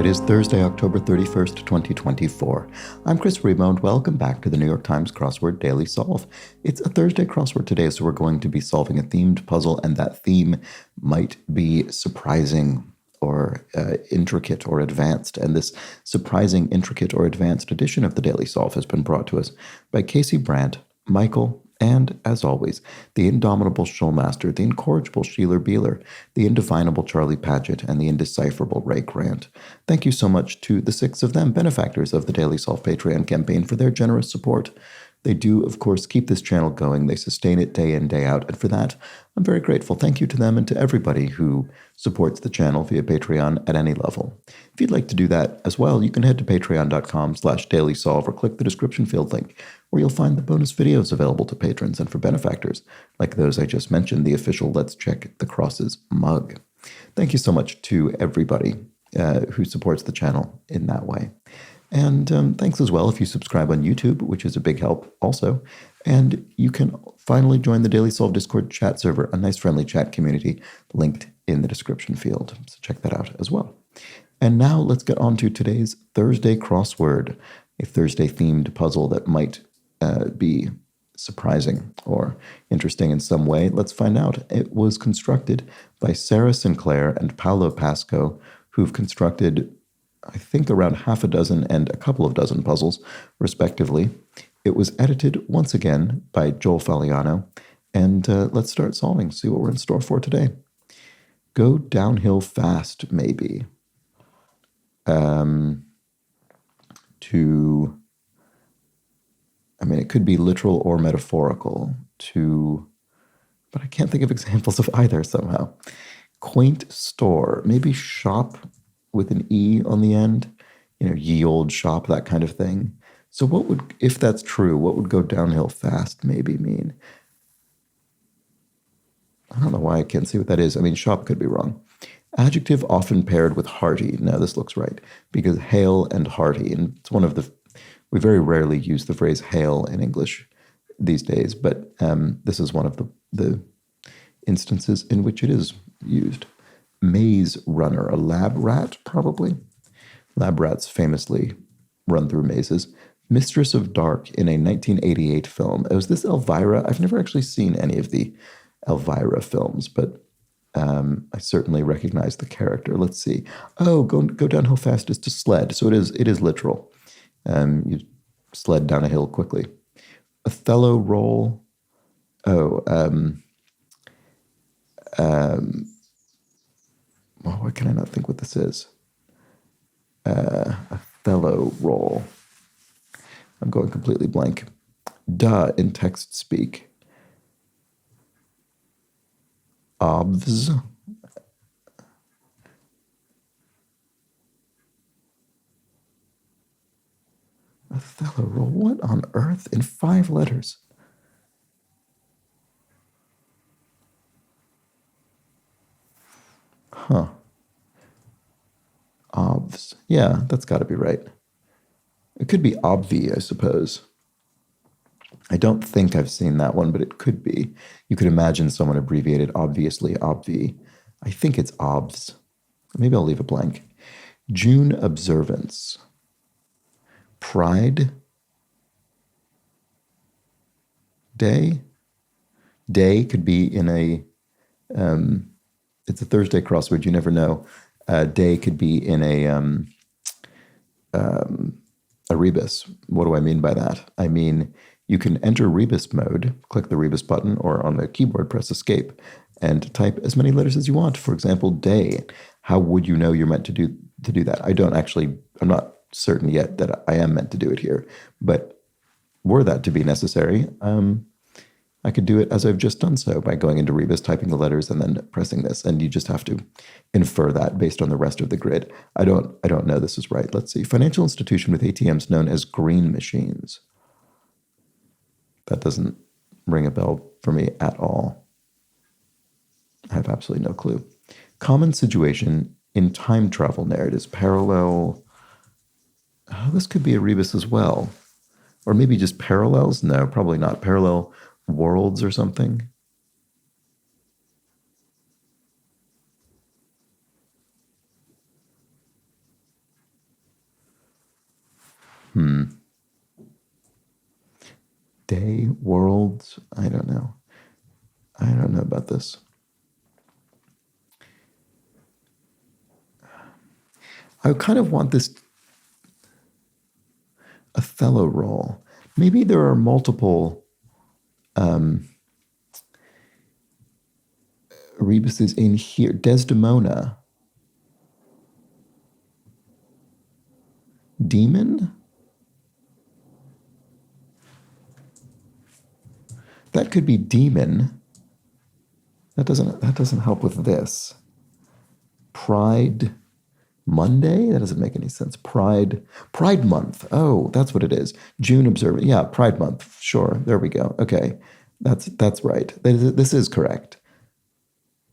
It is Thursday, October 31st, 2024. I'm Chris Remo, and welcome back to the New York Times Crossword Daily Solve. It's a Thursday crossword today, so we're going to be solving a themed puzzle, and that theme might be surprising or intricate or advanced. And this surprising, intricate, or advanced edition of the Daily Solve has been brought to us by Casey Brandt, Michael, and, as always, the indomitable Shulmaster, the incorrigible Sheeler Beeler, the indefinable Charlie Paget, and the indecipherable Ray Grant. Thank you so much to the 6 of them, benefactors of the Daily Solve Patreon campaign, for their generous support. They do, of course, keep this channel going. They sustain it day in, day out, and for that, I'm very grateful. Thank you to them and to everybody who supports the channel via Patreon at any level. If you'd like to do that as well, you can head to patreon.com/dailysolve or click the description field link, where you'll find the bonus videos available to patrons and for benefactors, like those I just mentioned, the official Let's Check the Crosses mug. Thank you so much to everybody who supports the channel in that way. And thanks as well if you subscribe on YouTube, which is a big help also. And you can finally join the Daily Solve Discord chat server, a nice friendly chat community linked in the description field. So check that out as well. And now let's get on to today's Thursday crossword, a Thursday themed puzzle that might be surprising or interesting in some way. Let's find out. It was constructed by Sarah Sinclair and Paolo Pasco, who've constructed, I think, around half a dozen and a couple of dozen puzzles, respectively. It was edited once again by Joel Faliano. And let's start solving, see what we're in store for today. Go downhill fast, maybe. It could be literal or metaphorical. But I can't think of examples of either somehow. Quaint store, maybe shop with an E on the end, ye old shop, that kind of thing. So what would, if that's true, what would go downhill fast maybe mean? I don't know why I can't see what that is. Shop could be wrong. Adjective often paired with hearty. No, this looks right, because hale and hearty, and it's one of the, we very rarely use the phrase hail in English these days, but this is one of the instances in which it is used. Maze runner, a lab rat, probably. Lab rats famously run through mazes. Mistress of Dark in a 1988 film. Was this Elvira? I've never actually seen any of the Elvira films, but I certainly recognize the character. Let's see. Oh, go downhill fast is to sled, so it is literal. You sled down a hill quickly. Othello roll. Oh, well, why can I not think what this is? Othello roll. I'm going completely blank. Duh in text speak. Obvs. Othello roll. What on earth? In 5 letters. Huh. Obvs. Yeah, that's got to be right. It could be obvi, I suppose. I don't think I've seen that one, but it could be. You could imagine someone abbreviated obviously, obvi. I think it's obvs. Maybe I'll leave it blank. June observance. Pride Day. Day could be in a, it's a Thursday crossword, you never know. Day could be in a rebus. What do I mean by that? I mean, you can enter rebus mode, click the rebus button, or on the keyboard press escape, and type as many letters as you want. For example, day. How would you know you're meant to do that? I'm not certain yet that I am meant to do it here, but were that to be necessary, I could do it as I've just done so by going into rebus, typing the letters, and then pressing this. And you just have to infer that based on the rest of the grid. I don't know this is right. Let's see. Financial institution with ATMs known as green machines. That doesn't ring a bell for me at all. I have absolutely no clue. Common situation in time travel narratives. Parallel. Oh, this could be a rebus as well. Or maybe just parallels? No, probably not. Parallel worlds or something. Day, worlds, I don't know. I don't know about this. I kind of want this Othello role. Maybe there are multiple rebuses in here. Desdemona. Demon? That could be demon. That doesn't help with this. Pride Monday? That doesn't make any sense. Pride Month. Oh, that's what it is. June observant. Yeah, Pride Month. Sure. There we go. Okay. That's right. This is correct.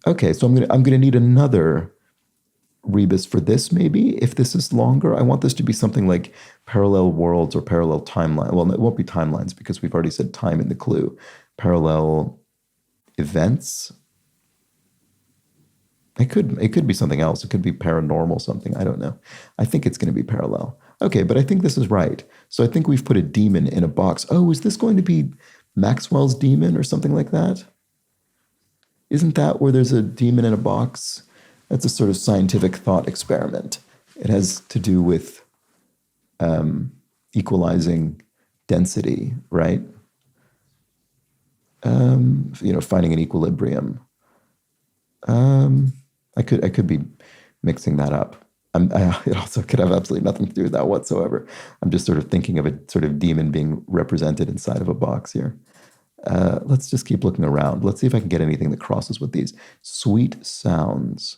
Okay, so I'm gonna need another rebus for this maybe. If this is longer, I want this to be something like parallel worlds or parallel timeline. Well, it won't be timelines because we've already said time in the clue. Parallel events. It could be something else. It could be paranormal something. I don't know. I think it's going to be parallel. Okay, but I think this is right. So I think we've put a demon in a box. Oh, is this going to be Maxwell's demon or something like that? Isn't that where there's a demon in a box? That's a sort of scientific thought experiment. It has to do with equalizing density, right? Finding an equilibrium. I could be mixing that up. It also could have absolutely nothing to do with that whatsoever. I'm just sort of thinking of a sort of demon being represented inside of a box here. Let's just keep looking around. Let's see if I can get anything that crosses with these. Sweet sounds.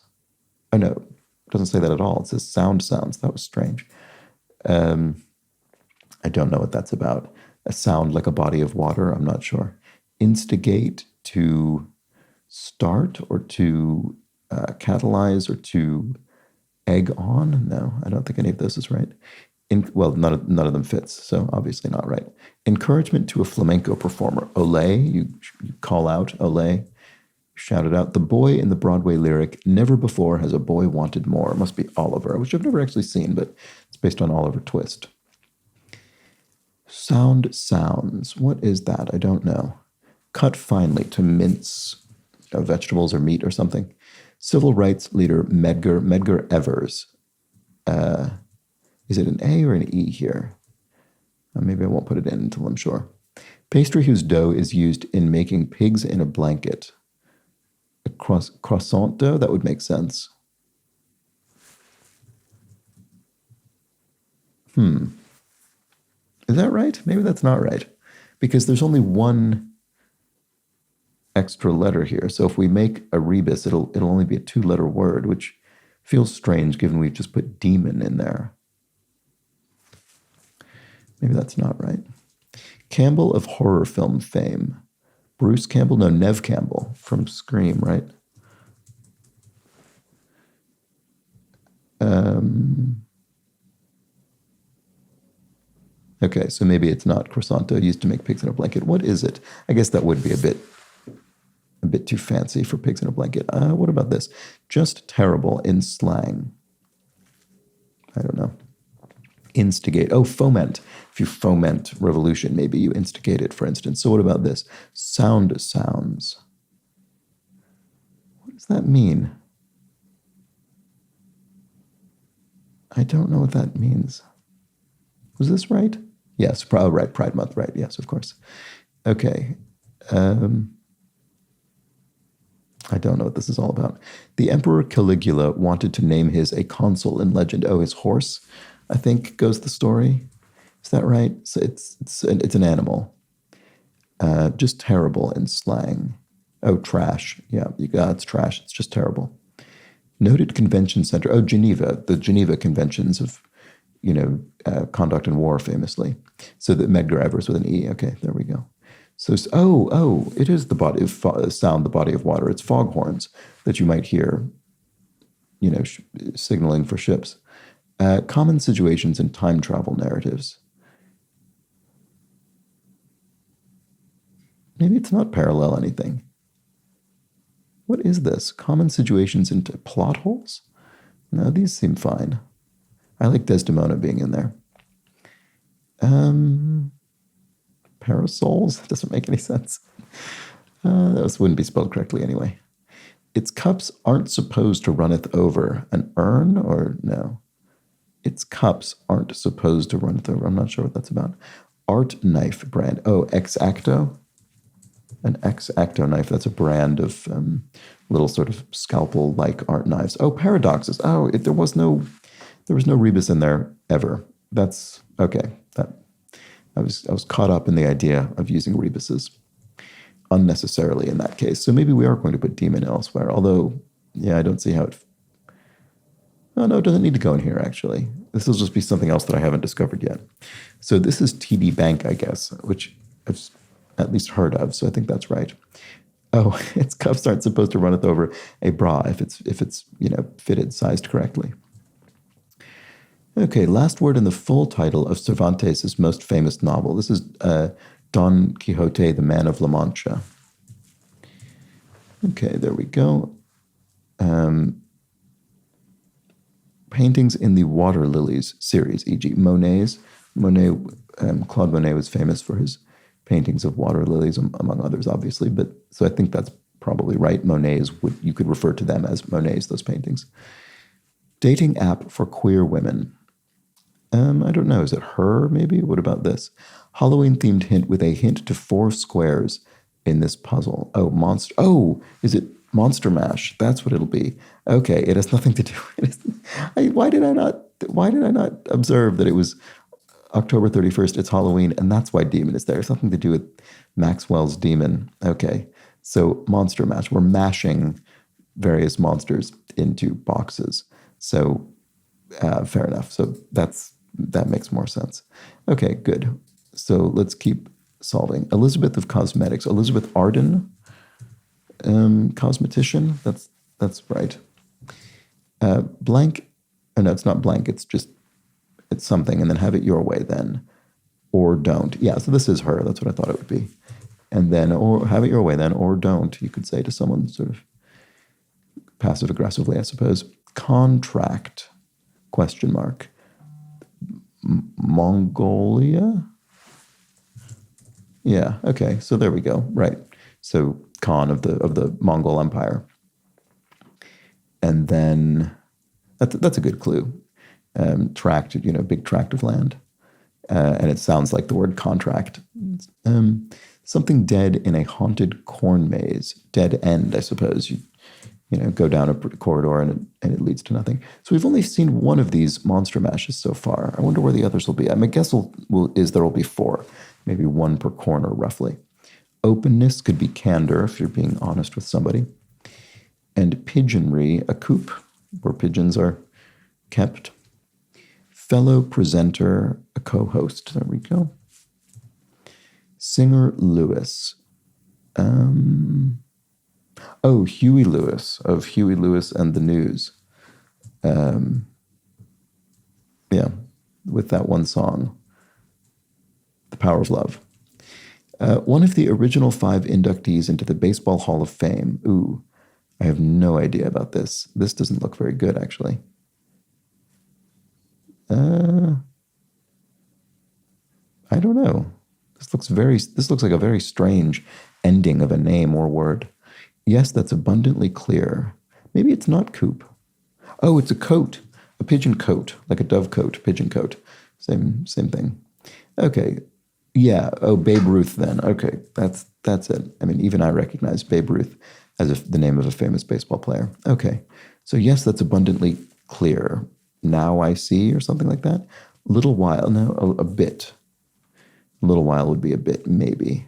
Oh, no, it doesn't say that at all. It says sounds. That was strange. I don't know what that's about. A sound like a body of water. I'm not sure. Instigate, to start or to catalyze or to egg on. No, I don't think any of this is right. None of them fits, so obviously not right. Encouragement to a flamenco performer. Ole, you call out, ole, shout it out. The boy in the Broadway lyric, never before has a boy wanted more. It must be Oliver, which I've never actually seen, but it's based on Oliver Twist. Sounds. What is that? I don't know. Cut finely to mince vegetables or meat or something. Civil rights leader Medgar Evers. Is it an A or an E here? Maybe I won't put it in until I'm sure. Pastry whose dough is used in making pigs in a blanket. A croissant dough? That would make sense. Is that right? Maybe that's not right. Because there's only one extra letter here. So if we make a rebus, it'll only be a 2-letter word, which feels strange given we've just put demon in there. Maybe that's not right. Campbell of horror film fame. Bruce Campbell? No, Nev Campbell from Scream, right? Okay, so maybe it's not croissant used to make pigs in a blanket. What is it? I guess that would be a bit too fancy for pigs in a blanket. What about this? Just terrible in slang. I don't know. Instigate. Oh, foment. If you foment revolution, maybe you instigate it, for instance. So what about this? Sounds. What does that mean? I don't know what that means. Was this right? Yes, right. Pride Month, right. Yes, of course. Okay. I don't know what this is all about. The Emperor Caligula wanted to name his a consul in legend. Oh, his horse, I think, goes the story. Is that right? So it's an animal. Just terrible in slang. Oh, trash. Yeah, it's trash. It's just terrible. Noted convention center. Oh, Geneva. The Geneva Conventions of, conduct and war, famously. So that Medgar Evers with an E. Okay, there we go. So, it is the body of sound, the body of water. It's foghorns that you might hear, signaling for ships. Common situations in time travel narratives. Maybe it's not parallel anything. What is this? Common situations into plot holes? No, these seem fine. I like Desdemona being in there. Parasols? That doesn't make any sense. This wouldn't be spelled correctly anyway. Its cups aren't supposed to runneth over. An urn or no? Its cups aren't supposed to runneth over. I'm not sure what that's about. Art knife brand. Oh, Ex Acto? An Ex Acto knife. That's a brand of little sort of scalpel-like art knives. Oh, paradoxes. Oh, there was no rebus in there ever. That's okay. I was caught up in the idea of using rebuses unnecessarily in that case. So maybe we are going to put demon elsewhere. Although, yeah, I don't see how it. Oh no, it doesn't need to go in here actually. This will just be something else that I haven't discovered yet. So this is TD Bank, I guess, which I've at least heard of. So I think that's right. Oh, its cuffs aren't supposed to runneth over a bra if it's fitted, sized correctly. Okay, last word in the full title of Cervantes' most famous novel. This is Don Quixote, the Man of La Mancha. Okay, there we go. Paintings in the Water Lilies series, e.g. Monet's. Claude Monet was famous for his paintings of water lilies, among others, obviously. But so I think that's probably right. You could refer to them as Monet's, those paintings. Dating app for queer women. I don't know. Is it her, maybe? What about this? Halloween-themed hint with a hint to 4 squares in this puzzle. Oh, monster. Oh, is it Monster Mash? That's what it'll be. Okay, it has nothing to do. Why did I not observe that it was October 31st? It's Halloween, and that's why Demon is there. It's nothing to do with Maxwell's Demon. Okay, so Monster Mash. We're mashing various monsters into boxes. So fair enough. So that makes more sense. Okay, good. So let's keep solving. Elizabeth of Cosmetics. Elizabeth Arden, cosmetician. That's right. Blank. Oh, no, it's not blank. It's something. And then have it your way then. Or don't. Yeah, so this is her. That's what I thought it would be. And then, or have it your way then, or don't, you could say to someone sort of passive aggressively, I suppose. Contract, question mark. Mongolia? Yeah, okay, so there we go, right. So Khan of the Mongol Empire. And then, that's a good clue. Tract, big tract of land. And it sounds like the word contract. Something dead in a haunted corn maze. Dead end, I suppose. You go down a corridor and it leads to nothing. So we've only seen one of these monster mashes so far. I wonder where the others will be. My guess is there will be 4, maybe 1 per corner roughly. Openness could be candor if you're being honest with somebody. And pigeonry, a coop where pigeons are kept. Fellow presenter, a co-host. There we go. Singer Lewis. Huey Lewis of Huey Lewis and the News. With that one song, The Power of Love. One of the original 5 inductees into the Baseball Hall of Fame. Ooh, I have no idea about this. This doesn't look very good, actually. I don't know. This looks like a very strange ending of a name or word. Yes, that's abundantly clear. Maybe it's not coop. Oh, it's a coat. A pigeon coat, like a dove coat, pigeon coat. Same thing. Okay. Yeah. Oh, Babe Ruth then. Okay. That's it. I mean, even I recognize Babe Ruth as the name of a famous baseball player. Okay. So yes, that's abundantly clear. Now I see, or something like that. Little while. No, a bit. A little while would be a bit, maybe.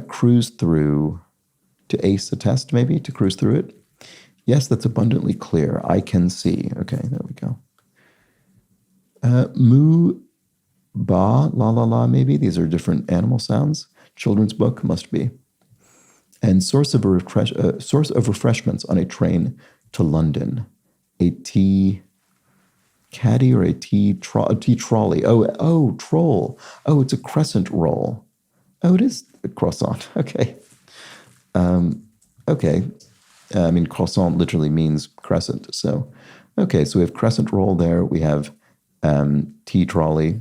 Cruise through. To ace a test, maybe, to cruise through it. Yes, that's abundantly clear. I can see. Okay, there we go. Moo, ba, la, la, la, maybe. These are different animal sounds. Children's book, must be. And source of refreshments on a train to London. A tea caddy or a tea trolley. Oh, troll. Oh, it's a crescent roll. Oh, it is a croissant. Okay. Okay. Croissant literally means crescent. So, okay. So we have crescent roll there. We have tea trolley.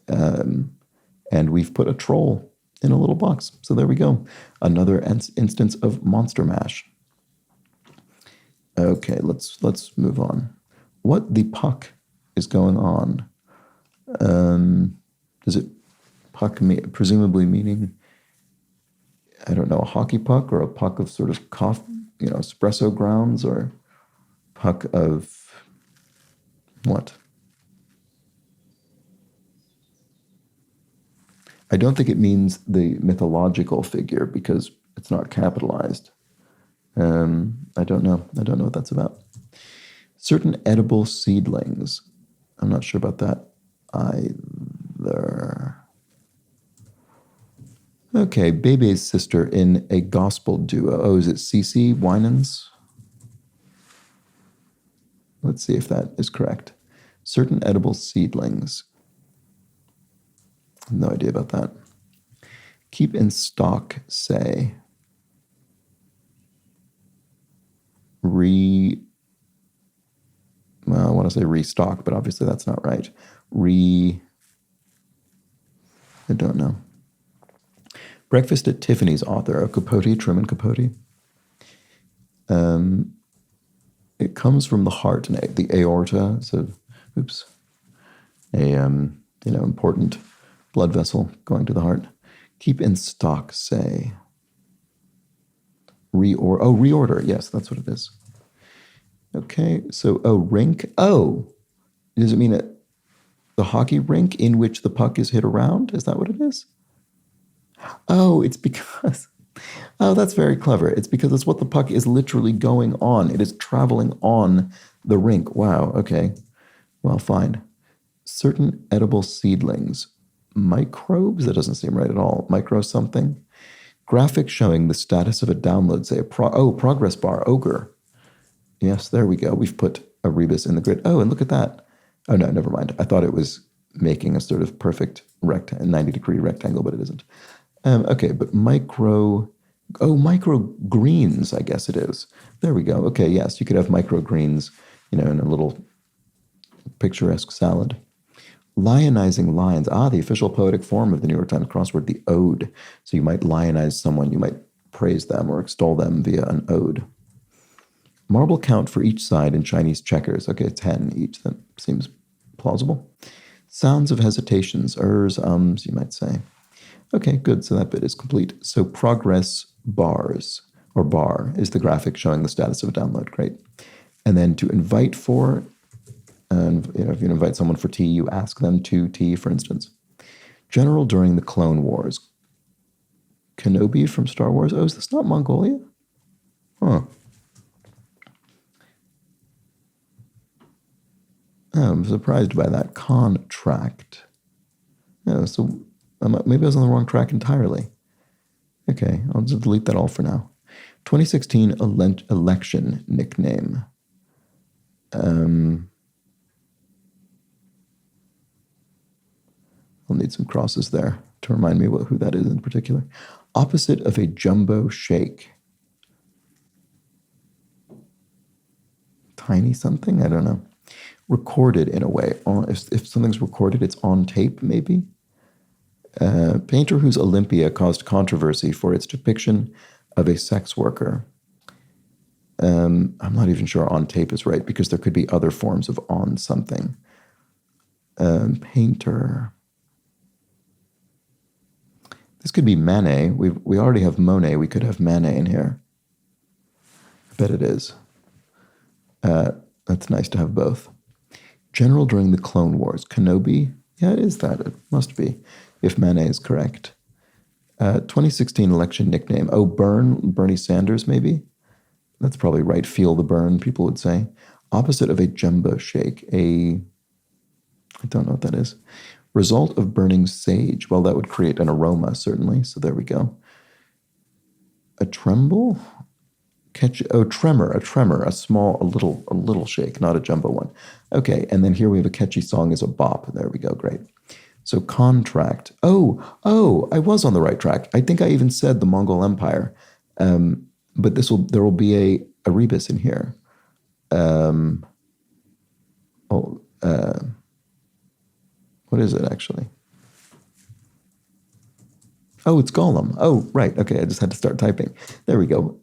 And we've put a troll in a little box. So there we go. Another instance of Monster Mash. Okay, let's move on. What the puck is going on? Does it puck presumably meaning, I don't know, a hockey puck or a puck of sort of espresso grounds, or puck of what? I don't think it means the mythological figure because it's not capitalized. I don't know. I don't know what that's about. Certain edible seedlings. I'm not sure about that either. Okay, Bebe's sister in a gospel duo. Oh, is it Cece Winans? Let's see if that is correct. Certain edible seedlings. No idea about that. Keep in stock, say. Well, I want to say restock, but obviously that's not right. I don't know. Breakfast at Tiffany's author, Capote, Truman Capote. It comes from the heart, and the aorta. So, important blood vessel going to the heart. Keep in stock, say. Reorder. Yes, that's what it is. Okay, so rink. Oh, does it mean the hockey rink in which the puck is hit around? Is that what it is? Oh, it's because. Oh, that's very clever. It's because it's what the puck is literally going on. It is traveling on the rink. Wow, okay. Well, fine. Certain edible seedlings. Microbes? That doesn't seem right at all. Micro something? Graphic showing the status of a download, say progress bar, ogre. Yes, there we go. We've put a rebus in the grid. Oh, and look at that. Oh, no, never mind. I thought it was making a sort of perfect 90-degree rectangle, but it isn't. Okay, but micro greens, I guess it is. There we go. Okay, yes, you could have micro greens, in a little picturesque salad. Lionizing lions. The official poetic form of the New York Times crossword, the ode. So you might lionize someone, you might praise them or extol them via an ode. Marble count for each side in Chinese checkers. Okay, 10 each. That seems plausible. Sounds of hesitations, ers, ums, you might say. Okay, good. So that bit is complete. So progress bars, or bar, is the graphic showing the status of a download. Great. And then to invite for, and if you invite someone for tea, you ask them to tea, for instance. General during the Clone Wars. Kenobi from Star Wars. Oh, is this not Mongolia? Huh. I'm surprised by that. Contract. Yeah, so maybe I was on the wrong track entirely. Okay, I'll just delete that all for now. 2016 election nickname. I'll need some crosses there to remind me who that is in particular. Opposite of a jumbo shake. Tiny something? I don't know. Recorded in a way. If something's recorded, it's on tape, maybe? Painter whose Olympia caused controversy for its depiction of a sex worker. I'm not even sure on tape is right, because there could be other forms of on something. Painter. This could be Manet. We already have Monet. We could have Manet in here. I bet it is. That's nice to have both. General during the Clone Wars. Kenobi? Yeah, it is that. It must be, if Manet is correct. 2016 election nickname. Oh, Bernie Sanders, maybe? That's probably right. Feel the burn, people would say. Opposite of a jumbo shake. I don't know what that is. Result of burning sage. Well, that would create an aroma, certainly. So there we go. A tremble? Tremor, a small, a little shake, not a jumbo one. Okay, and then here we have a catchy song as a bop. There we go, great. So contract. Oh, I was on the right track. I think I even said the Mongol Empire. But there will be a rebus in here. What is it actually? Oh, it's Gollum. Oh, right. Okay, I just had to start typing. There we go.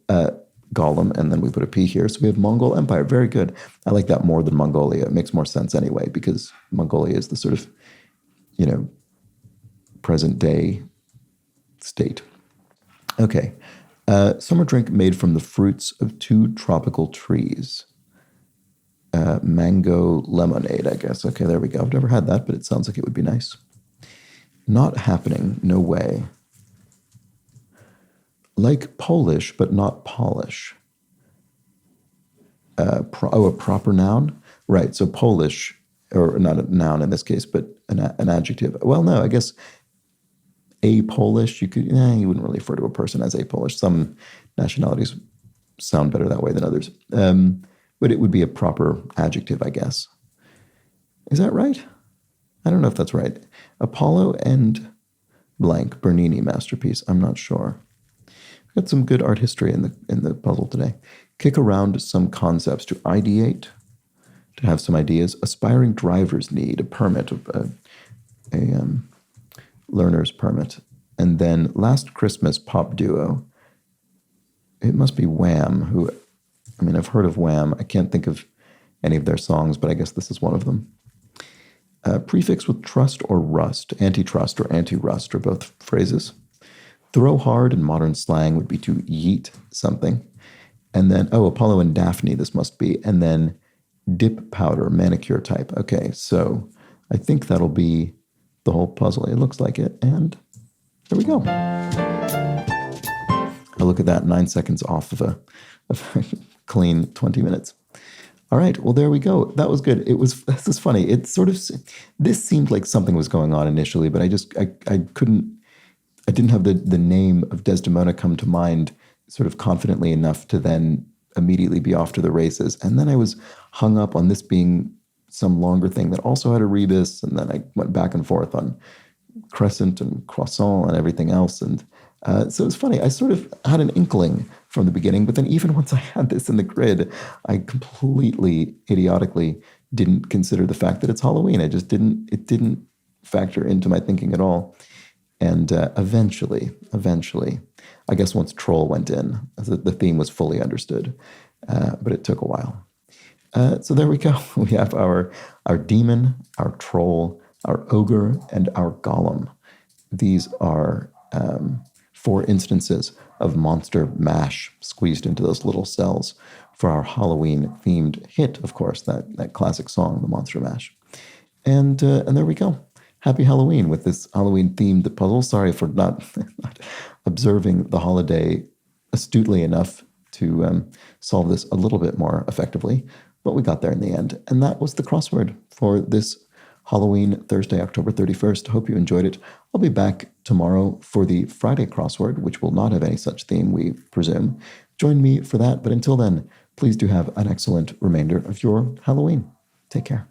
Gollum, and then we put a P here. So we have Mongol Empire. Very good. I like that more than Mongolia. It makes more sense anyway, because Mongolia is the sort of, present day state. Okay. Summer drink made from the fruits of 2 tropical trees. Mango lemonade, I guess. Okay, there we go. I've never had that, but it sounds like it would be nice. Not happening. No way. Like Polish, but not polish. A proper noun? Right, so Polish, or not a noun in this case, but an adjective. Well, no, I guess a Polish, you wouldn't really refer to a person as a Polish. Some nationalities sound better that way than others. But it would be a proper adjective, I guess. Is that right? I don't know if that's right. Apollo and blank, Bernini masterpiece. I'm not sure. We've got some good art history in the puzzle today. Kick around some concepts to ideate, to have some ideas. Aspiring drivers need a permit, a learner's permit. And then Last Christmas pop duo. It must be Wham, I've heard of Wham. I can't think of any of their songs, but I guess this is one of them. Prefix with trust or rust. Antitrust or anti-rust are both phrases. Throw hard in modern slang would be to yeet something. And then, Apollo and Daphne, this must be. And then dip powder, manicure type. Okay, so I think that'll be the whole puzzle. It looks like it. And there we go. Look at that, 9 seconds off of a clean 20 minutes. All right, well, there we go. That was good. This is funny. This seemed like something was going on initially, but I didn't have the name of Desdemona come to mind sort of confidently enough to then immediately be off to the races. And then I was hung up on this being some longer thing that also had a rebus, and then I went back and forth on crescent and croissant and everything else. And so it's funny. I sort of had an inkling from the beginning, but then even once I had this in the grid, I completely idiotically didn't consider the fact that it's Halloween. It didn't factor into my thinking at all. And eventually, I guess once Troll went in, the theme was fully understood, but it took a while. So there we go. We have our demon, our troll, our ogre, and our golem. These are 4 instances of monster mash squeezed into those little cells for our Halloween-themed hit, of course, that classic song, the Monster Mash. And there we go. Happy Halloween with this Halloween-themed puzzle. Sorry for not observing the holiday astutely enough to solve this a little bit more effectively, but we got there in the end. And that was the crossword for this Halloween, Thursday, October 31st. Hope you enjoyed it. I'll be back tomorrow for the Friday crossword, which will not have any such theme, we presume. Join me for that. But until then, please do have an excellent remainder of your Halloween. Take care.